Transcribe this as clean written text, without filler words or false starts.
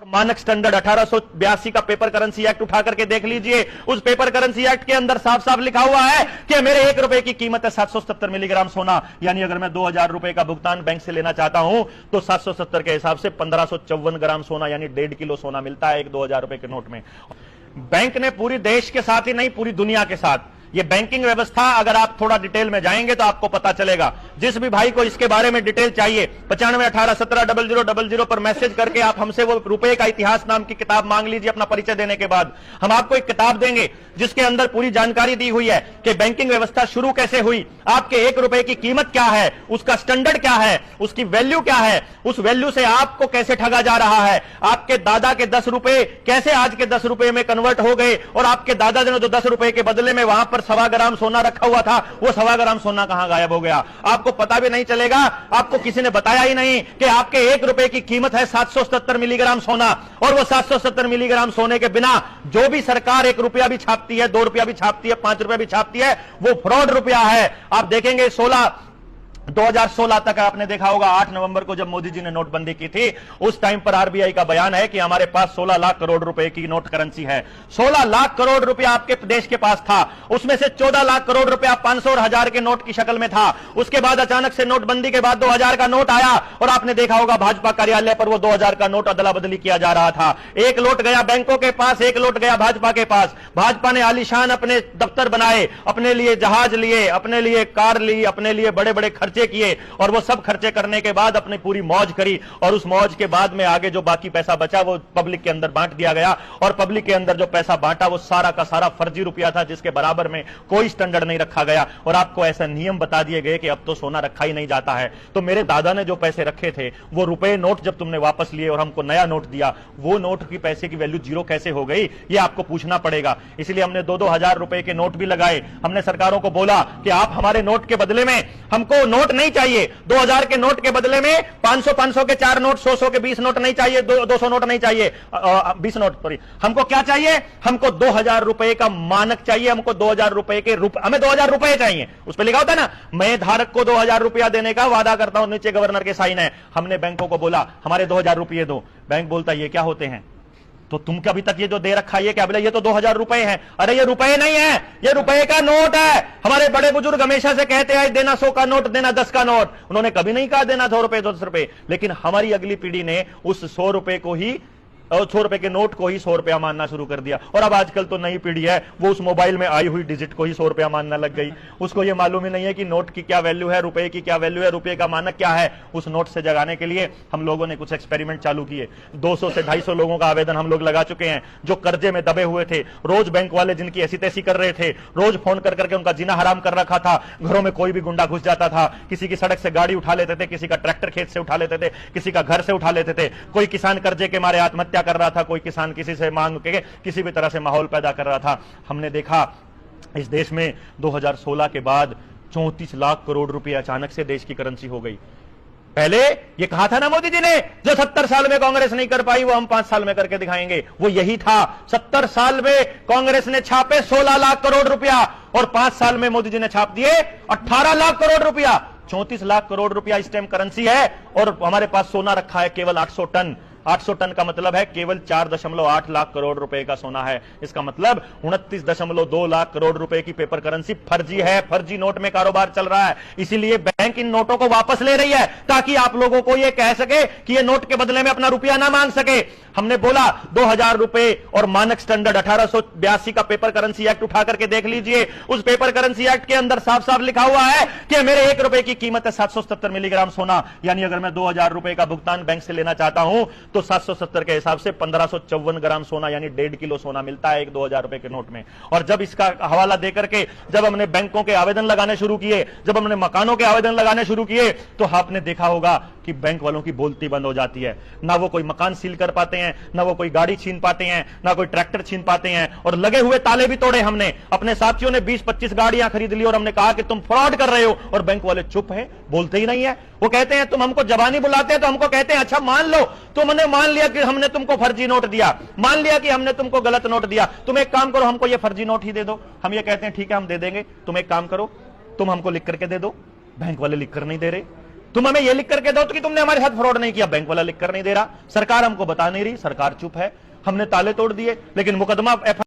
और मानक स्टैंडर्ड 1882 का पेपर करेंसी एक्ट उठा करके देख लीजिए। उस पेपर करेंसी एक्ट के अंदर साफ साफ लिखा हुआ है कि मेरे 1 रुपए की कीमत है 770 मिलीग्राम सोना, यानी अगर मैं 2000 रुपए का भुगतान बैंक से लेना चाहता हूं तो 770 के हिसाब से 1554 ग्राम सोना यानी 1.5 किलो सोना मिलता है एक 2000 रुपए के नोट में। बैंक ने पूरी देश के साथ ही नहीं पूरी दुनिया के साथ ये बैंकिंग व्यवस्था, अगर आप थोड़ा डिटेल में जाएंगे तो आपको पता चलेगा। जिस भी भाई को इसके बारे में डिटेल चाहिए 9518170000 पर मैसेज करके आप हमसे वो रुपए का इतिहास नाम की किताब मांग लीजिए। अपना परिचय देने के बाद हम आपको एक किताब देंगे जिसके अंदर पूरी जानकारी दी हुई है कि बैंकिंग व्यवस्था शुरू कैसे हुई, आपके 1 रुपए की कीमत क्या है, उसका स्टैंडर्ड क्या है, उसकी वैल्यू क्या है, उस वैल्यू से आपको कैसे ठगा जा रहा है, आपके दादा के 10 रुपए कैसे आज के 10 रुपए में कन्वर्ट हो गए, और आपके दादा ने जो 10 रुपए के बदले में वहां पर 1.25 ग्राम सोना रखा हुआ था वो 1.25 ग्राम सोना कहां गायब हो गया, आपको पता भी नहीं चलेगा। आपको किसी ने बताया ही नहीं कि आपके 1 रुपए की कीमत है 770 मिलीग्राम सोना, और वो 770 मिलीग्राम सोने के बिना जो भी सरकार 1 रुपया भी छापती है, 2 रुपया भी छापती है, 5 रुपया भी छापती है, वो फ्रॉड रुपया है। आप देखेंगे 2016 तक आपने देखा होगा 8 नवंबर को जब मोदी जी ने नोटबंदी की थी, उस टाइम पर आरबीआई का बयान है कि हमारे पास 16 लाख करोड़ रुपए की नोट करेंसी है। 16 लाख करोड़ रुपया आपके देश के पास था, उसमें से 14 लाख करोड़ रुपया 500 और 1000 के नोट की शक्ल में था। उसके बाद अचानक से नोटबंदी के बाद 2000 का नोट आया और आपने देखा होगा भाजपा कार्यालय पर वो 2000 का नोट अदला बदली किया जा रहा था। एक लौट गया बैंकों के पास, एक लौट गया भाजपा के पास। भाजपा ने आलीशान अपने दफ्तर बनाए, अपने लिए जहाज लिए, अपने लिए कार ली, अपने लिए बड़े बड़े खर्चे किए, और वो सब खर्चे करने के बाद अपनी पूरी मौज करी, और उस मौज के बाद में आगे जो बाकी पैसा बचा वो पब्लिक के अंदर बांट दिया गया, और पब्लिक के अंदर जो पैसा बांटा वो सारा का सारा फर्जी रुपया था जिसके बराबर में कोई स्टैंडर्ड नहीं रखा गया। और आपको ऐसा नियम बता दिए गए कि अब तो सोना रखा ही नहीं जाता है। तो मेरे दादा ने जो पैसे रखे थे वो रुपए नोट जब तुमने वापस लिए और हमको नया नोट दिया, वो नोट की पैसे की वैल्यू जीरो कैसे हो गई ये आपको पूछना पड़ेगा। इसलिए हमने 2-2 हजार रुपए के नोट भी लगाए। हमने सरकारों को बोला कि आप हमारे नोट के बदले में, हमको नोट नहीं चाहिए 2000 के नोट के बदले में 500 के 4 नोट, 100 के 20 नोट नहीं चाहिए, 200 नोट नहीं चाहिए, 20 नोट सॉरी। हमको क्या चाहिए? हमको 2000 रुपए का मानक चाहिए। हमको 2000 रुपए के हमें 2000 रुपए चाहिए। उस पर लिखा होता है ना, मैं धारक को 2000 रुपया देने का वादा करता हूं, नीचे गवर्नर के साइन है। हमने बैंकों को बोला हमारे 2000 रुपये दो। बैंक बोलता ये क्या होते हैं? तो तुम कभी तक ये जो दे रखा है क्या? बोले ये तो 2000 रुपए हैं। अरे ये रुपए नहीं है, ये रुपए का नोट है। हमारे बड़े बुजुर्ग हमेशा से कहते हैं देना 100 का नोट, देना 10 का नोट। उन्होंने कभी नहीं कहा देना 100 रुपए 10 रुपए। लेकिन हमारी अगली पीढ़ी ने उस 100 रुपए को ही, 100 रुपए के नोट को ही 100 रुपया मानना शुरू कर दिया। और अब आजकल तो नई पीढ़ी है, वो उस मोबाइल में आई हुई डिजिट को ही 100 रुपया मानना लग गई। उसको ये मालूम ही नहीं है कि नोट की क्या वैल्यू है, रुपए की क्या वैल्यू है, रुपए का मानक क्या है। उस नोट से जगाने के लिए हम लोगों ने कुछ एक्सपेरिमेंट चालू किए। 200 से 250 लोगों का आवेदन हम लोग लगा चुके हैं जो कर्जे में दबे हुए थे। रोज बैंक वाले जिनकी ऐसी तैसी कर रहे थे, रोज फोन कर करके उनका जीना हराम कर रखा था। घरों में कोई भी गुंडा घुस जाता था, किसी की सड़क से गाड़ी उठा लेते थे, किसी का ट्रैक्टर खेत से उठा लेते थे, किसी का घर से उठा लेते थे। कोई किसान कर्जे के मारे आत्महत्या कर रहा था, कोई किसान किसी से मांग के किसी भी तरह से माहौल पैदा कर रहा था। हमने देखा इस देश में 2016 के बाद 34 लाख करोड़ रुपए अचानक से देश की करेंसी हो गई। पहले ये कहा था ना मोदी जी ने, जो 70 साल में कांग्रेस नहीं कर पाई वो हम 5 साल में करके दिखाएंगे। वो यही था। 70 साल में कांग्रेस ने छापे 16 लाख करोड़ रुपया, और 5 साल में मोदी जी ने छाप दिए 18 लाख करोड़ रुपया। 34 लाख करोड़ रुपया इस टाइम करेंसी है, और हमारे पास सोना रखा है केवल 800 टन। 800 टन का मतलब है केवल 4.8 लाख करोड़ रुपए का सोना है। इसका मतलब 29.2 लाख करोड़ रुपए की पेपर करेंसी फर्जी है। फर्जी नोट में कारोबार चल रहा है। इसीलिए बैंक इन नोटों को वापस ले रही है ताकि आप लोगों को यह कह सके कि ये नोट के बदले में अपना रुपया ना मांग सके। हमने बोला 2000 रुपए और मानक स्टैंडर्ड 1882 का पेपर करेंसी एक्ट उठा करके देख लीजिए। उस पेपर करेंसी एक्ट के अंदर साफ साफ लिखा हुआ है कि मेरे 1 रुपए की कीमत है 770 मिलीग्राम सोना, यानी अगर मैं 2000 रुपए का भुगतान बैंक से लेना चाहता हूं तो 770 के हिसाब से 1554 ग्राम सोना यानी 1.5 किलो सोना मिलता है एक 2000 रुपए के नोट में। और जब इसका हवाला देकर के जब हमने बैंकों के आवेदन लगाने शुरू किए, जब हमने मकानों के आवेदन लगाने शुरू किए, तो आपने देखा होगा कि बैंक वालों की बोलती बंद हो जाती है। ना वो कोई मकान सील कर पाते हैं, ना वो कोई गाड़ी छीन पाते हैं, ना कोई ट्रैक्टर छीन पाते हैं। और लगे हुए ताले भी तोड़े हमने। अपने साथियों ने 20-25 गाड़ियां खरीद ली और हमने कहा कि तुम फ्रॉड कर रहे हो, और बैंक वाले चुप है, बोलते ही नहीं है। वो कहते हैं तुम हमको जबानी बुलाते हैं तो हमको कहते हैं अच्छा मान लो, तुमने मान लिया कि हमने तुमको फर्जी नोट दिया, मान लिया कि हमने तुमको गलत नोट दिया, तुम एक काम करो हमको ये फर्जी नोट ही दे दो। हम ये कहते हैं ठीक है हम दे देंगे, तुम एक काम करो तुम हमको लिख करके दे दो। बैंक वाले लिख कर नहीं दे रहे। तुम हमें यह लिख करके दो कि तुमने हमारे साथ फ्रॉड नहीं किया, बैंक वाला लिख कर नहीं दे रहा, सरकार हमको बता नहीं रही, सरकार चुप है, हमने ताले तोड़ दिए, लेकिन मुकदमा